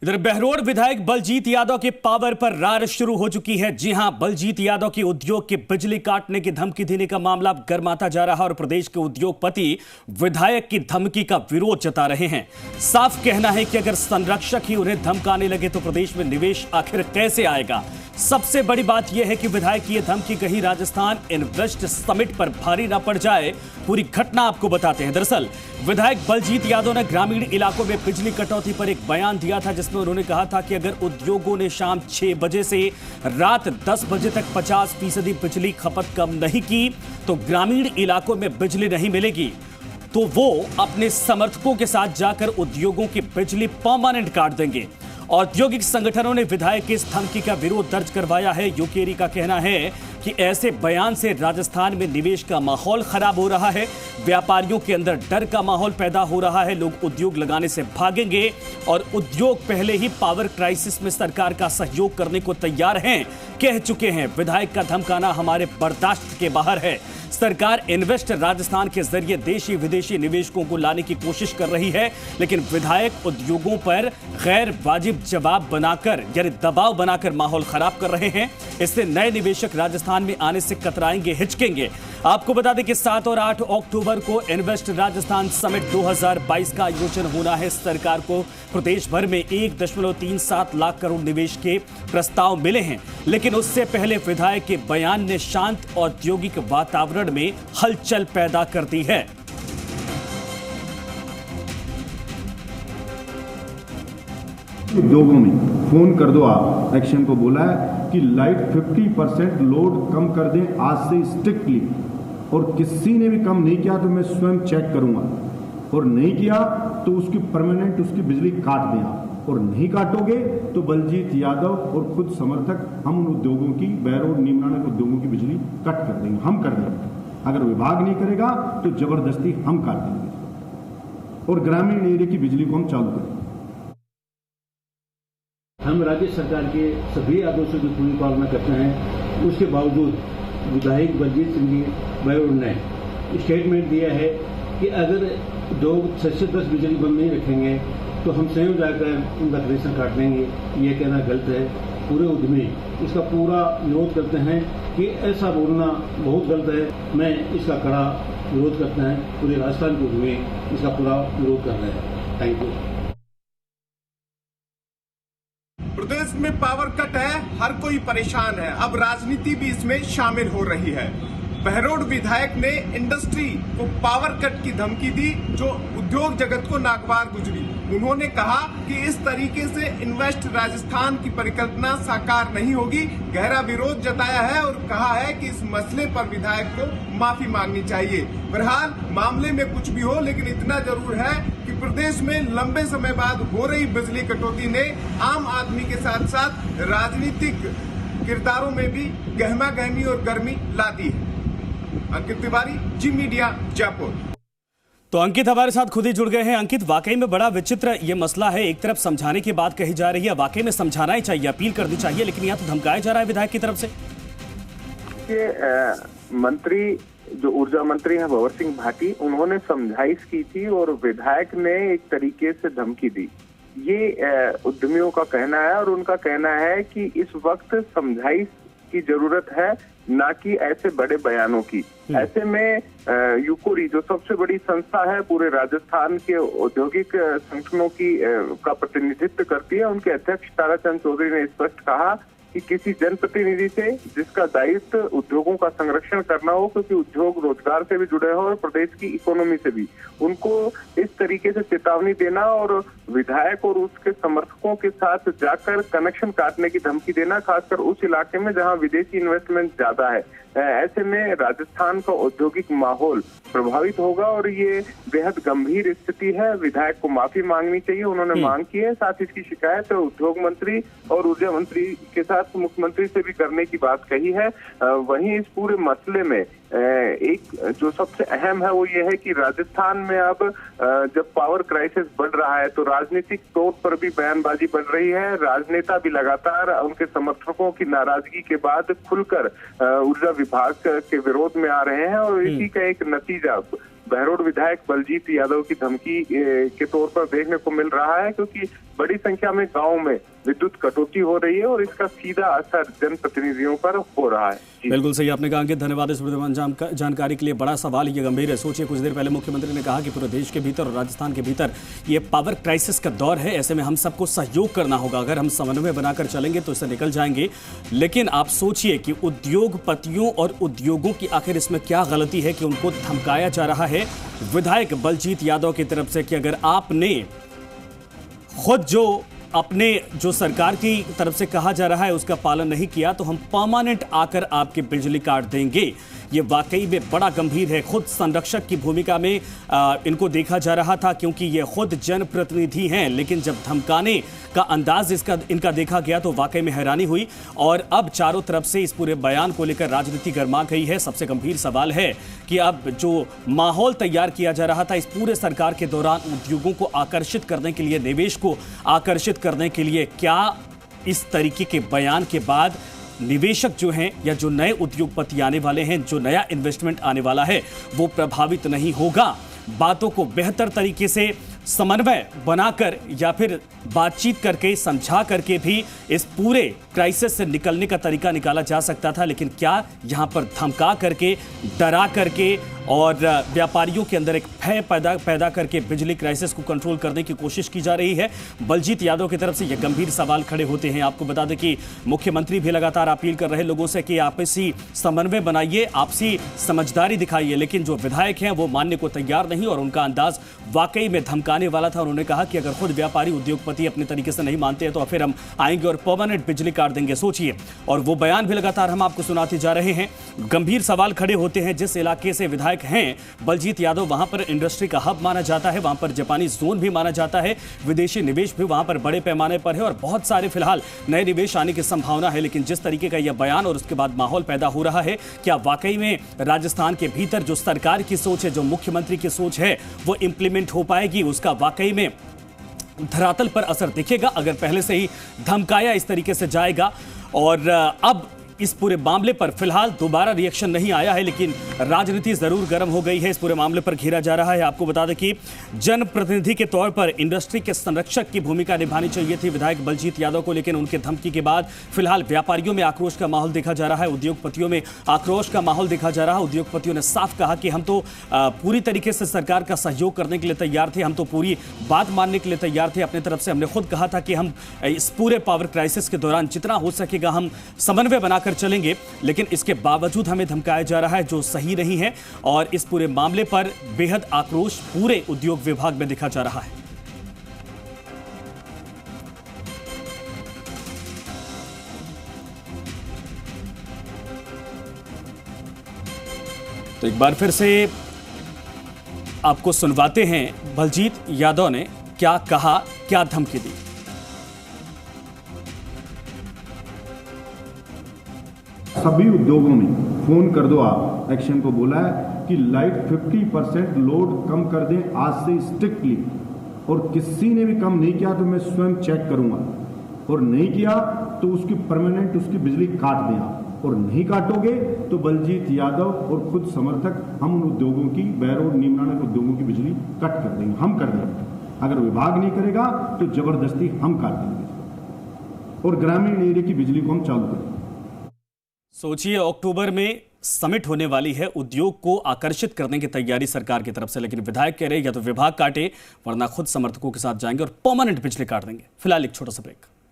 इधर बहरोड विधायक बलजीत यादव के पावर पर रार शुरू हो चुकी है। जी हां, बलजीत यादव के उद्योग के बिजली काटने की धमकी देने का मामला गर्माता जा रहा है और प्रदेश के उद्योगपति विधायक की धमकी का विरोध जता रहे हैं। साफ कहना है कि अगर संरक्षक ही उन्हें धमकाने लगे तो प्रदेश में निवेश आखिर कैसे आएगा। सबसे बड़ी बात यह है कि विधायक की यह धमकी कहीं राजस्थान इन्वेस्ट समिट पर भारी न पड़ जाए। पूरी घटना आपको बताते हैं। दरअसल विधायक बलजीत यादव ने ग्रामीण इलाकों में बिजली कटौती पर एक बयान दिया था, जिसमें उन्होंने कहा था कि अगर उद्योगों ने शाम 6 बजे से रात 10 बजे तक 50% बिजली खपत कम नहीं की तो ग्रामीण इलाकों में बिजली नहीं मिलेगी, तो वो अपने समर्थकों के साथ जाकर उद्योगों की बिजली परमानेंट काट देंगे। औद्योगिक संगठनों ने विधायक की इस धमकी का विरोध दर्ज करवाया है। यूकेरी का कहना है कि ऐसे बयान से राजस्थान में निवेश का माहौल खराब हो रहा है, व्यापारियों के अंदर डर का माहौल पैदा हो रहा है, लोग उद्योग लगाने से भागेंगे और उद्योग पहले ही पावर क्राइसिस में सरकार का सहयोग करने को तैयार हैं, कह चुके हैं। विधायक का धमकाना हमारे बर्दाश्त के बाहर है। सरकार इन्वेस्ट राजस्थान के जरिए देशी विदेशी निवेशकों को लाने की कोशिश कर रही है, लेकिन विधायक उद्योगों पर गैर वाजिब जवाब बनाकर यानी दबाव बनाकर माहौल खराब कर रहे हैं। इससे नए निवेशक राजस्थान में आने से कतराएंगे, हिचकेंगे। आपको बता दें कि 7 और 8 अक्टूबर को इन्वेस्ट राजस्थान समिट 2022 का आयोजन होना है। सरकार को प्रदेश भर में 1.37 लाख करोड़ निवेश के प्रस्ताव मिले हैं, लेकिन उससे पहले विधायक के बयान ने शांत औद्योगिक वातावरण में हलचल पैदा कर दी है। उद्योगों में फोन कर दो, आप एक्शन को बोला है कि लाइट 50% लोड कम कर दें आज से स्ट्रिक्टली, और किसी ने भी कम नहीं किया तो मैं स्वयं चेक करूंगा, और नहीं किया तो उसकी परमानेंट उसकी बिजली काट दें आप, और नहीं काटोगे तो बलजीत यादव और खुद समर्थक हम उन उद्योगों की बहरोड नीमराना उद्योगों की बिजली कट कर देंगे, हम कर देंगे। अगर विभाग नहीं करेगा तो जबरदस्ती हम काट देंगे और ग्रामीण एरिया की बिजली को हम चालू करेंगे। हम राज्य सरकार के सभी आदेशों की पूरी पालना करते हैं। उसके बावजूद विधायक बलजीत सिंह जी बहरोड ने स्टेटमेंट दिया है कि अगर 2 से 10 बिजली बंद नहीं रखेंगे तो हम स्वयं जाकर उनका कनेक्शन काट देंगे। ये कहना गलत है। पूरे उद्यमी इसका पूरा विरोध करते हैं कि ऐसा बोलना बहुत गलत है। मैं इसका कड़ा विरोध करता है। पूरे राजस्थान के उद्यमी इसका पूरा विरोध कर रहे हैं। Thank you. प्रदेश में पावर कट है, हर कोई परेशान है, अब राजनीति भी इसमें शामिल हो रही है। बहरोड विधायक ने इंडस्ट्री को पावर कट की धमकी दी जो उद्योग जगत को नागवार गुजरी। उन्होंने कहा कि इस तरीके से इन्वेस्ट राजस्थान की परिकल्पना साकार नहीं होगी। गहरा विरोध जताया है और कहा है कि इस मसले पर विधायक को माफी मांगनी चाहिए। बहरहाल मामले में कुछ भी हो, लेकिन इतना जरूर है कि प्रदेश में लंबे समय बाद हो रही बिजली कटौती ने आम आदमी के साथ साथ राजनीतिक किरदारों में भी गहमा गहमी और गर्मी ला दी है। अंकित तिवारी, जी मीडिया, जयपुर। तो अंकित हमारे साथ खुद ही जुड़ गए हैं। अंकित, वाकई में बड़ा विचित्र ये मसला है। एक तरफ समझाने की बात कही जा रही है, वाकई में समझाना ही चाहिए, अपील करनी चाहिए, लेकिन यहाँ तो धमकाया जा रहा है विधायक की तरफ से। मंत्री जो ऊर्जा मंत्री हैं भंवर सिंह भाटी, उन्होंने समझाइश की थी और विधायक ने एक तरीके से धमकी दी। ये उद्यमियों का कहना है और उनका कहना है कि इस वक्त समझाइश की जरूरत है, ना कि ऐसे बड़े बयानों की। ऐसे में यूकोरी जो सबसे बड़ी संस्था है पूरे राजस्थान के औद्योगिक संगठनों की का प्रतिनिधित्व करती है, उनके अध्यक्ष ताराचंद चौधरी ने स्पष्ट कहा कि किसी जनप्रतिनिधि से जिसका दायित्व उद्योगों का संरक्षण करना हो, क्योंकि उद्योग रोजगार से भी जुड़े हो और प्रदेश की इकोनॉमी से भी, उनको इस तरीके से चेतावनी देना और विधायक और उसके समर्थकों के साथ जाकर कनेक्शन काटने की धमकी देना, खासकर उस इलाके में जहां विदेशी इन्वेस्टमेंट ज्यादा है। ऐसे में राजस्थान का औद्योगिक माहौल प्रभावित होगा और ये बेहद गंभीर स्थिति है। विधायक को माफी मांगनी चाहिए, उन्होंने मांग की है। साथ ही इसकी शिकायत उद्योग मंत्री और ऊर्जा मंत्री के साथ मुख्यमंत्री से भी करने की बात कही है। वहीं इस पूरे मसले में एक जो सबसे अहम है वो ये है कि राजस्थान में अब जब पावर क्राइसिस बढ़ रहा है तो राजनीतिक तौर पर भी बयानबाजी बढ़ रही है। राजनेता भी लगातार उनके समर्थकों की नाराजगी के बाद खुलकर ऊर्जा विभाग के विरोध में आ रहे हैं और इसी का एक नतीजा बहरोड विधायक बलजीत यादव की धमकी के तौर पर देखने को मिल रहा है, क्योंकि बड़ी संख्या में गाँव में विद्युत कटौती हो रही है और इसका सीधा असर जनप्रतिनिधियों पर हो रहा है। बिल्कुल सही आपने कहा कि धन्यवाद इस जानकारी के लिए। बड़ा सवाल ये गंभीर है। सोचिए, कुछ देर पहले मुख्यमंत्री ने कहा कि पूरे देश के भीतर और राजस्थान के भीतर ये पावर क्राइसिस का दौर है, ऐसे में हम सबको सहयोग करना होगा। अगर हम समन्वय बनाकर चलेंगे तो इससे निकल जाएंगे। लेकिन आप सोचिए कि उद्योगपतियों और उद्योगों की आखिर इसमें क्या गलती है कि उनको धमकाया जा रहा है विधायक बलजीत यादव की तरफ से कि अगर आपने खुद जो सरकार की तरफ से कहा जा रहा है उसका पालन नहीं किया तो हम परमानेंट आकर आपके बिजली काट देंगे। ये वाकई में बड़ा गंभीर है। खुद संरक्षक की भूमिका में इनको देखा जा रहा था क्योंकि ये खुद जनप्रतिनिधि हैं, लेकिन जब धमकाने का अंदाज इनका देखा गया तो वाकई में हैरानी हुई। और अब चारों तरफ से इस पूरे बयान को लेकर राजनीति गर्मा गई है। सबसे गंभीर सवाल है कि अब जो माहौल तैयार किया जा रहा था इस पूरे सरकार के दौरान उद्योगों को आकर्षित करने के लिए, निवेश को आकर्षित करने के लिए, क्या इस तरीके के बयान के बाद निवेशक जो हैं या जो नए उद्योगपति आने वाले हैं, जो नया इन्वेस्टमेंट आने वाला है, वो प्रभावित नहीं होगा? बातों को बेहतर तरीके से समन्वय बनाकर या फिर बातचीत करके, समझा करके भी इस पूरे क्राइसिस से निकलने का तरीका निकाला जा सकता था। लेकिन क्या यहां पर धमका करके, डरा करके और व्यापारियों के अंदर एक भय पैदा करके बिजली क्राइसिस को कंट्रोल करने की कोशिश की जा रही है? बलजीत यादव की तरफ से यह गंभीर सवाल खड़े होते हैं। आपको बता दें कि मुख्यमंत्री भी लगातार अपील कर रहे लोगों से कि आपसी समन्वय बनाइए, आपसी समझदारी दिखाइए, लेकिन जो विधायक हैं वो मानने को तैयार नहीं और उनका अंदाज वाकई में धमकाने वाला था। उन्होंने कहा कि अगर खुद व्यापारी उद्योगपति अपने तरीके से नहीं मानते हैं तो फिर हम आएंगे और परमानेंट बिजली काट देंगे। सोचिए, और वो बयान भी लगातार हम आपको सुनाते जा रहे हैं। गंभीर सवाल खड़े होते हैं। जिस इलाके से विधायक हैं बलजीत यादव, वहां पर इंडस्ट्री का हब माना जाता है, वहां पर जापानी जोन भी माना जाता है, विदेशी निवेश भी वहां पर बड़े पैमाने पर है और बहुत सारे फिलहाल नए निवेश आने की संभावना है। लेकिन जिस तरीके का यह बयान और उसके बाद माहौल पैदा हो रहा है, क्या वाकई में राजस्थान के भीतर जो सरकार की सोच है, जो मुख्यमंत्री की सोच है, वो इंप्लीमेंट हो पाएगी? उसका वाकई में धरातल पर असर दिखेगा अगर पहले से ही धमकाया इस तरीके से जाएगा? और अब इस पूरे मामले पर फिलहाल दोबारा रिएक्शन नहीं आया है, लेकिन राजनीति जरूर गर्म हो गई है। इस पूरे मामले पर घेरा जा रहा है। आपको बता दें कि जनप्रतिनिधि के तौर पर इंडस्ट्री के संरक्षक की भूमिका निभानी चाहिए थी विधायक बलजीत यादव को, लेकिन उनके धमकी के बाद फिलहाल व्यापारियों में आक्रोश का माहौल देखा जा रहा है, उद्योगपतियों में आक्रोश का माहौल देखा जा रहा है। उद्योगपतियों ने साफ कहा कि हम तो पूरी तरीके से सरकार का सहयोग करने के लिए तैयार थे, हम तो पूरी बात मानने के लिए तैयार थे। अपने तरफ से हमने खुद कहा था कि हम इस पूरे पावर क्राइसिस के दौरान जितना हो सकेगा हम समन्वय बनाकर चलेंगे, लेकिन इसके बावजूद हमें धमकाया जा रहा है, जो सही नहीं है। और इस पूरे मामले पर बेहद आक्रोश पूरे उद्योग विभाग में दिखा जा रहा है। तो एक बार फिर से आपको सुनवाते हैं बलजीत यादव ने क्या कहा, क्या धमकी दी। सभी उद्योगों में फोन कर दो आप एक्शन को बोला है कि लाइट 50% लोड कम कर दें आज से स्ट्रिक्टली, और किसी ने भी कम नहीं किया तो मैं स्वयं चेक करूंगा, और नहीं किया तो उसकी परमानेंट उसकी बिजली काट दें आप, और नहीं काटोगे तो बलजीत यादव और खुद समर्थक हम उन उद्योगों की, बैरोड नीमराना उद्योगों की बिजली कट कर देंगे, हम कर देंगे। अगर विभाग नहीं करेगा तो जबरदस्ती हम काट देंगे और ग्रामीण एरिया की बिजली को हम चालू करेंगे। सोचिए, अक्टूबर में समिट होने वाली है, उद्योग को आकर्षित करने की तैयारी सरकार की तरफ से, लेकिन विधायक कह रहे हैं या तो विभाग काटे वरना खुद समर्थकों के साथ जाएंगे और परमानेंट बिजली काट देंगे। फिलहाल एक छोटा सा ब्रेक।